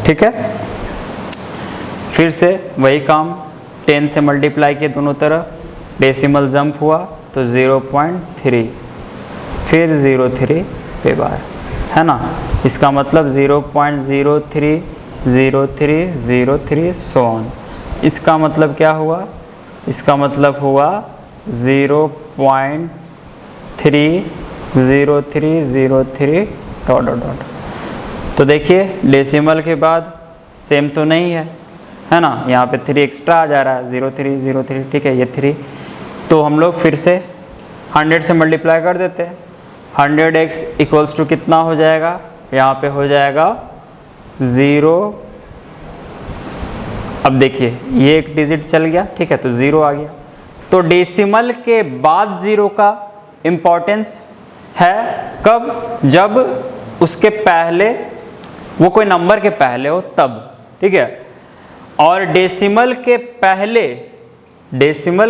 A: ठीक है। फिर से वही काम, 10 से मल्टीप्लाई किए दोनों तरफ, डेसिमल जंप हुआ तो 0.3, फिर 0.3 पे बार, है ना। इसका मतलब 0.030303 सो ऑन। इसका मतलब क्या हुआ, इसका मतलब हुआ 0.30303 डॉट डॉट डॉट। तो देखिए डेसिमल के बाद सेम तो नहीं है, है ना, यहाँ पे 3 एक्स्ट्रा आ जा रहा है 0303, ठीक है, ये 3। तो हम लोग फिर से 100 से मल्टीप्लाई कर देते हैं। 100x इक्वल्स टू कितना हो जाएगा, यहाँ पे हो जाएगा 0। अब देखिए ये एक डिजिट चल गया, ठीक है, तो 0 आ गया। तो डेसिमल के बाद 0 का इम्पोर्टेंस है कब, जब उसके पहले वो कोई नंबर के पहले हो तब, ठीक है। और डेसिमल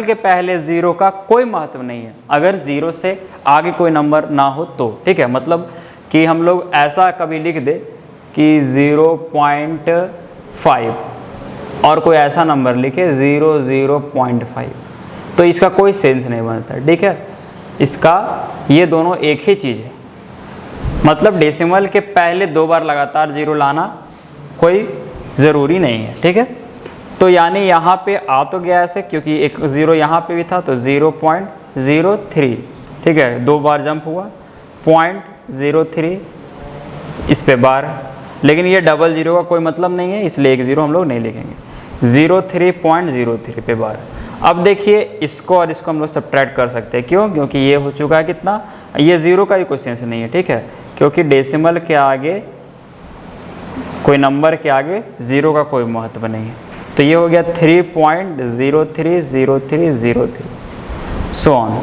A: के पहले 0 का कोई महत्व नहीं है अगर 0 से आगे कोई नंबर ना हो तो, ठीक है। मतलब कि हम लोग ऐसा कभी लिख दे कि 0.5 और कोई ऐसा नंबर लिखे 0.5, तो इसका कोई सेंस नहीं बनता, ठीक है। इसका ये दोनों एक ही चीज़ है, मतलब डेसिमल के पहले 2 बार लगातार 0 लाना कोई ज़रूरी नहीं है, ठीक है। तो यानी यहाँ पे आ तो गया ऐसे, क्योंकि एक 0 यहाँ पे भी था, तो 0.03, ठीक है, 2 बार जंप हुआ 0.03 इस पे बार, लेकिन ये डबल 0 का कोई मतलब नहीं है, इसलिए एक 0 हम लोग नहीं लिखेंगे। 03.03 पे बार। अब देखिए इसको और इसको हम लोग सब्ट्रैक्ट कर सकते हैं, क्यों, क्योंकि ये हो चुका है कितना, ये 0 का भी कोई सेंस नहीं है, ठीक है, क्योंकि डेसिमल के आगे कोई नंबर के आगे 0 का कोई महत्व नहीं है। तो ये हो गया 3.030303 सो ऑन।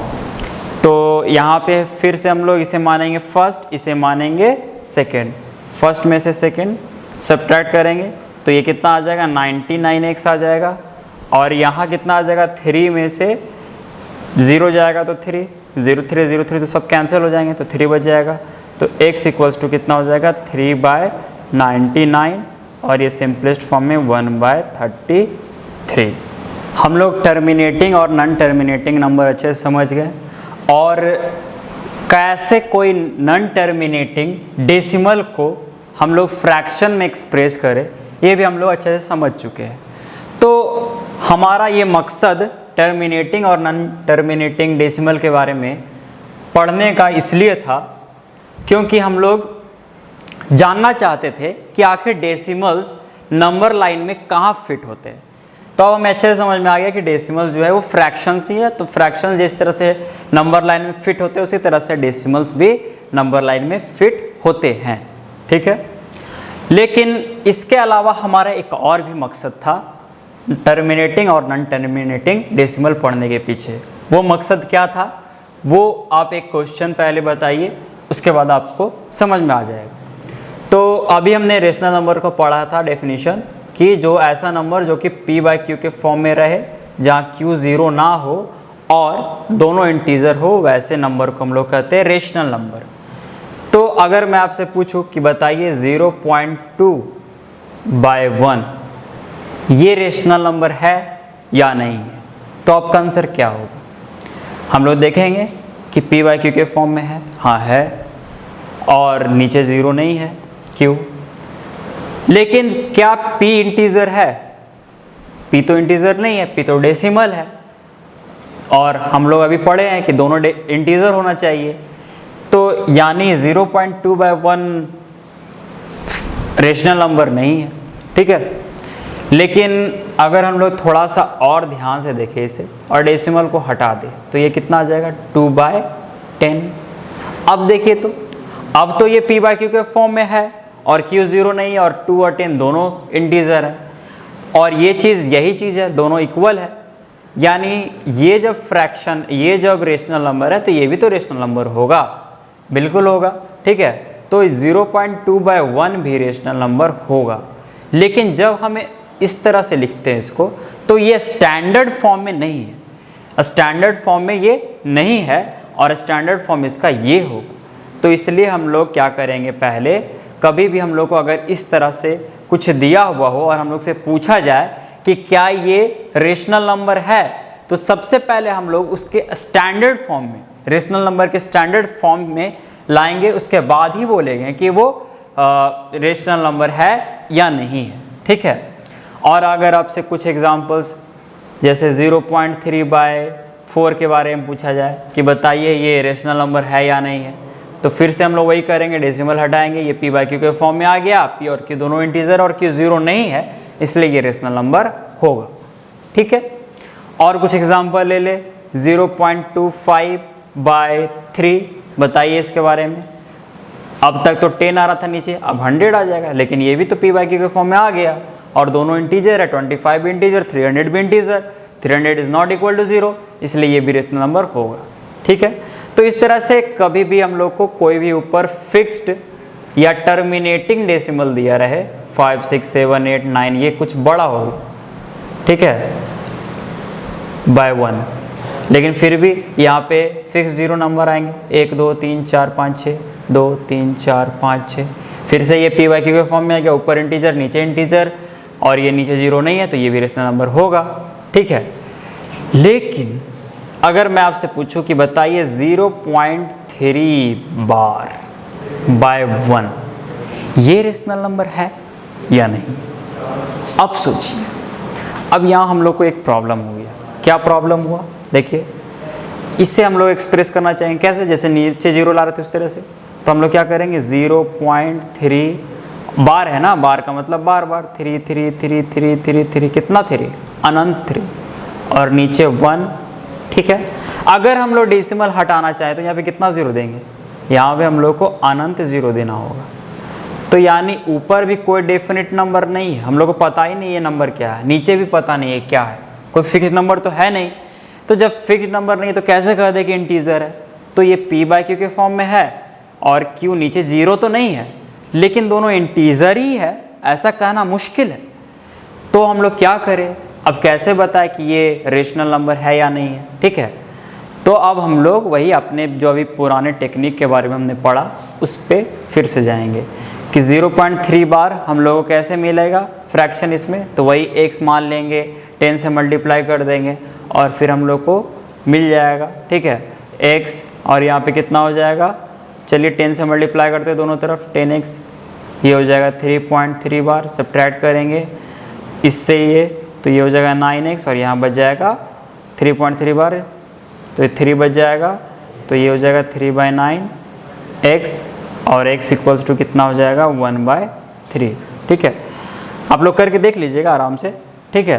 A: तो यहाँ पे फिर से हम लोग इसे मानेंगे फर्स्ट, इसे मानेंगे सेकेंड। फर्स्ट में से सेकेंड सब्ट्रैक्ट करेंगे तो ये कितना आ जाएगा 99x आ जाएगा। और यहाँ कितना आ जाएगा 3 में से 0 जाएगा तो 3, 0 3 0 3 तो सब कैंसिल हो जाएंगे तो 3 बच जाएगा। तो x इक्वल्स टू कितना हो जाएगा 3/99 और ये सिंपलेस्ट फॉर्म में 1/33। हम लोग टर्मिनेटिंग और नॉन टर्मिनेटिंग नंबर अच्छे से समझ गए और कैसे कोई नॉन टर्मिनेटिंग डेसिमल को हम लोग फ्रैक्शन में एक्सप्रेस करें ये भी हम लोग अच्छे से समझ चुके हैं। तो हमारा ये मकसद टर्मिनेटिंग और नॉन टर्मिनेटिंग डेसिमल के बारे में पढ़ने का इसलिए था क्योंकि हम लोग जानना चाहते थे कि आखिर डेसिमल्स नंबर लाइन में कहाँ फिट होते हैं। तो अब हमें अच्छे से समझ में आ गया कि डेसिमल जो है वो फ्रैक्शंस ही है। तो फ्रैक्शंस जिस तरह से नंबर लाइन में फिट होते हैं उसी तरह से डेसिमल्स भी नंबर लाइन में फिट होते हैं, ठीक है। लेकिन इसके अलावा हमारा एक और भी मकसद था टर्मिनेटिंग और नॉन टर्मिनेटिंग डेसिमल पढ़ने के पीछे। वो मकसद क्या था वो आप एक क्वेश्चन पहले बताइए, उसके बाद आपको समझ में आ जाएगा। तो अभी हमने रेशनल नंबर को पढ़ा था डेफिनेशन कि जो ऐसा नंबर जो कि p/q के फॉर्म में रहे, जहाँ q 0 ना हो और दोनों इंटीजर हो, वैसे नंबर को हम लोग कहते हैं रेशनल नंबर। तो अगर मैं आपसे पूछूं कि बताइए 0.2/1 ये रेशनल नंबर है या नहीं है, तो आपका आंसर क्या होगा? हम लोग देखेंगे कि p/q के फॉर्म में है, हाँ है, और नीचे 0 नहीं है, क्यों? लेकिन क्या p इंटीजर है? p तो इंटीजर नहीं है, p तो डेसिमल है। और हम लोग अभी पढ़े हैं कि दोनों इंटीजर होना चाहिए। तो यानी 0.2/1 रेशनल नंबर नहीं है, ठीक है। लेकिन अगर हम लोग थोड़ा सा और ध्यान से देखें इसे और डेसिमल को हटा दें तो ये कितना आ जाएगा 2/10। अब देखिए तो अब तो ये p/q के फॉर्म में है और q 0 नहीं है और 2 और 10 दोनों इंटीजर है और ये चीज़ यही चीज़ है, दोनों इक्वल है। यानी ये जब फ्रैक्शन, ये जब रेशनल नंबर है तो ये भी तो रेशनल नंबर होगा, बिल्कुल होगा, ठीक है। तो 0.2/1 भी रेशनल नंबर होगा। लेकिन जब हमें इस तरह से लिखते हैं इसको तो ये स्टैंडर्ड फॉर्म में नहीं है, स्टैंडर्ड फॉर्म में ये नहीं है और स्टैंडर्ड फॉर्म इसका ये होगा। तो इसलिए हम लोग क्या करेंगे, पहले कभी भी हम लोग को अगर इस तरह से कुछ दिया हुआ हो और हम लोग से पूछा जाए कि क्या ये रेशनल नंबर है, तो सबसे पहले हम लोग उसके स्टैंडर्ड फॉर्म में, रेशनल नंबर के स्टैंडर्ड फॉर्म में लाएंगे, उसके बाद ही बोलेंगे कि वो रेशनल नंबर है या नहीं है, ठीक है। और अगर आपसे कुछ एग्जांपल्स जैसे 0.3/4 के बारे में पूछा जाए कि बताइए ये रेशनल नंबर है या नहीं है, तो फिर से हम लोग वही करेंगे, डेसिमल हटाएंगे, ये p/q के फॉर्म में आ गया, p और q दोनों इंटीजर और q 0 नहीं है, इसलिए ये रेशनल नंबर होगा, ठीक है। और कुछ एग्जांपल ले ले, 0.25/3 बताइए इसके बारे में। अब तक तो 10 आ रहा था नीचे, अब 100 आ जाएगा, लेकिन ये भी तो p/q के फॉर्म में आ गया और दोनों इंटीजर है, 25 भी इंटीजर, 300 भी integer, 300 is not equal to 0, इसलिए ये भी रेशनल नंबर होगा, ठीक है। तो इस तरह से कभी भी हम लोग को कोई भी ऊपर फिक्स्ड या टर्मिनेटिंग डेसिमल दिया रहे 5 6 7 8 9 ये कुछ बड़ा हो, ठीक है, बाय 1, लेकिन फिर भी यहाँ पे फिक्स 0 नंबर आएंगे, 1 2 3 4 5 6 2 3 4 5 6। फिर से ये p/q के फॉर्म में आ गया, ऊपर इंटीजर नीचे इंटीजर और ये नीचे 0 नहीं है, तो ये भी रेशनल नंबर होगा, ठीक है। लेकिन अगर मैं आपसे पूछूं कि बताइए 0.3/1 ये रेशनल नंबर है या नहीं। अब सोचिए, अब यहाँ हम लोग को एक प्रॉब्लम हो गया। क्या प्रॉब्लम हुआ? देखिए, इससे हम लोग एक्सप्रेस करना चाहेंगे कैसे, जैसे नीचे 0 ला रहे थे उस तरह से। तो हम लोग क्या करेंगे, 0.3 बार है ना, बार का मतलब बार बार, 3 3 3 3 3 3 कितना 3, अनंत 3 और नीचे 1, ठीक है। अगर हम लोग डेसिमल हटाना चाहें तो यहाँ पे कितना 0 देंगे, यहाँ पे हम लोग को अनंत 0 देना होगा। तो यानी ऊपर भी कोई डेफिनेट नंबर नहीं है, हम लोग को पता ही नहीं ये नंबर क्या है, नीचे भी पता नहीं है क्या है, कोई फिक्स नंबर तो है नहीं। तो जब फिक्स नंबर नहीं तो कैसे कह दे कि इंटीजर है, तो ये p/q के फॉर्म में है और q नीचे 0 तो नहीं है, लेकिन दोनों इंटीजर ही है, ऐसा कहना मुश्किल है। तो हम लोग क्या करें, अब कैसे बताएं कि ये रेशनल नंबर है या नहीं है। ठीक है, तो अब हम लोग वही अपने जो अभी पुराने टेक्निक के बारे में हमने पढ़ा उस पर फिर से जाएंगे कि 0.3 बार हम लोगों को कैसे मिलेगा फ्रैक्शन इसमें, तो वही x मान लेंगे, 10 से मल्टीप्लाई कर देंगे और फिर हम लोग को मिल जाएगा। ठीक है, x और यहाँ पे कितना हो जाएगा, चलिए 10 से मल्टीप्लाई करते हैं दोनों तरफ, 10x, ये हो जाएगा 3.3 बार, सब्ट्रैक्ट करेंगे इससे ये, तो ये हो जाएगा 9x और यहाँ बच जाएगा 3.3 बार, तो ये 3 बच जाएगा, तो ये हो जाएगा 3/9 x और x इक्वल्स टू कितना हो जाएगा 1/3। ठीक है, आप लोग करके देख लीजिएगा आराम से। ठीक है,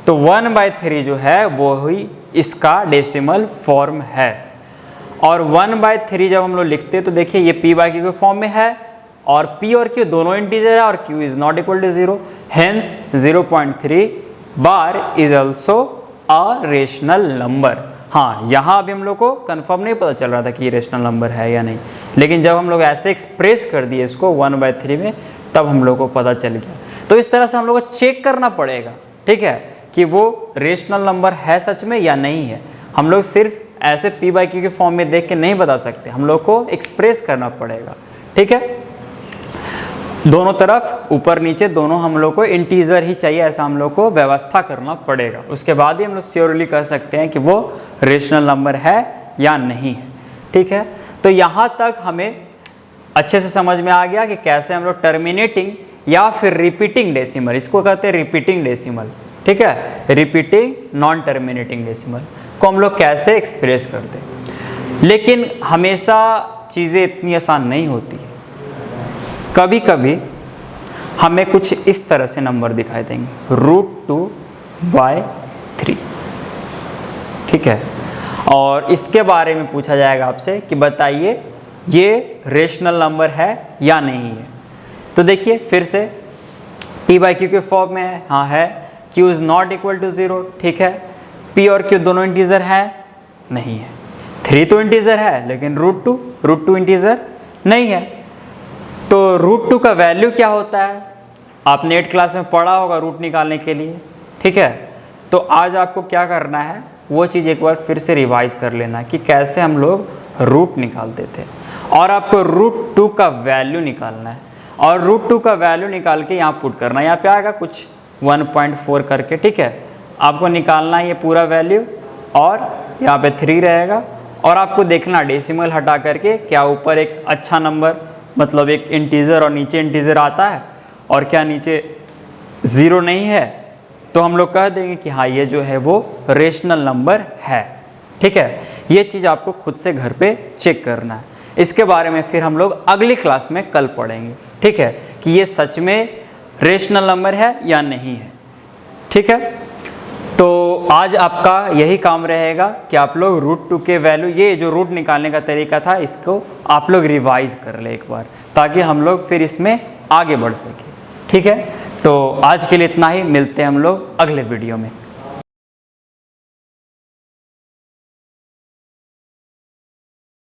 A: तो 1/3 जो है वो ही इसका डेसिमल फॉर्म है। और 1/3 जब हम लोग लिखते हैं तो देखिए ये p/q के फॉर्म में है और p और q दोनों इंटीजर है और q is not equal to 0, hence 0.3 bar is also a rational number. हाँ, यहाँ अभी हम लोग को कंफर्म नहीं पता चल रहा था कि ये रेशनल नंबर है या नहीं, लेकिन जब हम लोग ऐसे एक्सप्रेस कर दिए इसको 1/3 में, तब हम लोग को पता चल गया। तो इस तरह से हम लोग को चेक करना पड़ेगा, ठीक है, कि वो रेशनल नंबर है सच में या नहीं है। हम लोग सिर्फ ऐसे p/q के फॉर्म में देख के नहीं बता सकते, हम लोग को एक्सप्रेस करना पड़ेगा। ठीक है, दोनों तरफ ऊपर नीचे दोनों हम लोग को इंटीजर ही चाहिए, ऐसा हम लोग को व्यवस्था करना पड़ेगा। उसके बाद ही हम लोग श्योरली कह सकते हैं कि वो रेशनल नंबर है या नहीं है। ठीक है, तो यहाँ तक हमें अच्छे से समझ में आ गया कि कैसे हम लोग टर्मिनेटिंग या फिर रिपीटिंग डेसिमल, इसको कहते हैं रिपीटिंग डेसिमल, ठीक है, रिपीटिंग नॉन टर्मिनेटिंग डेसिमल को हम लोग कैसे एक्सप्रेस करते हैं। लेकिन हमेशा चीज़ें इतनी आसान नहीं होती है, कभी कभी हमें कुछ इस तरह से नंबर दिखाई देंगे √2/3। ठीक है, और इसके बारे में पूछा जाएगा आपसे कि बताइए ये रेशनल नंबर है या नहीं है। तो देखिए फिर से p/q के फॉर्म में है, हाँ है, q is not equal to 0। ठीक है, p और q दोनों इंटीजर है, नहीं है। 3 तो इंटीजर है लेकिन √2 इंटीजर नहीं है। तो √2 का वैल्यू क्या होता है, आपने 8th क्लास में पढ़ा होगा रूट निकालने के लिए। ठीक है, तो आज आपको क्या करना है वो चीज़ एक बार फिर से रिवाइज कर लेना कि कैसे हम लोग रूट निकालते थे, और आपको √2 का वैल्यू निकालना है और √2 का वैल्यू निकाल के यहाँ पुट करना है। यहाँ पे आएगा कुछ 1.4 करके। ठीक है, आपको निकालना है ये पूरा वैल्यू और यहाँ पे 3 रहेगा, और आपको देखना डेसिमल हटा करके क्या ऊपर एक अच्छा नंबर मतलब एक इंटीजर और नीचे इंटीजर आता है और क्या नीचे 0 नहीं है, तो हम लोग कह देंगे कि हाँ ये जो है वो रेशनल नंबर है। ठीक है, ये चीज़ आपको खुद से घर पे चेक करना है। इसके बारे में फिर हम लोग अगली क्लास में कल पढ़ेंगे। ठीक है, कि ये सच में रेशनल नंबर है या नहीं है। ठीक है, तो आज आपका यही काम रहेगा कि आप लोग √2 के वैल्यू, ये जो रूट निकालने का तरीका था, इसको आप लोग रिवाइज कर ले एक बार, ताकि हम लोग फिर इसमें आगे बढ़ सकें। ठीक है, तो आज के लिए इतना ही, मिलते हैं हम लोग अगले वीडियो में।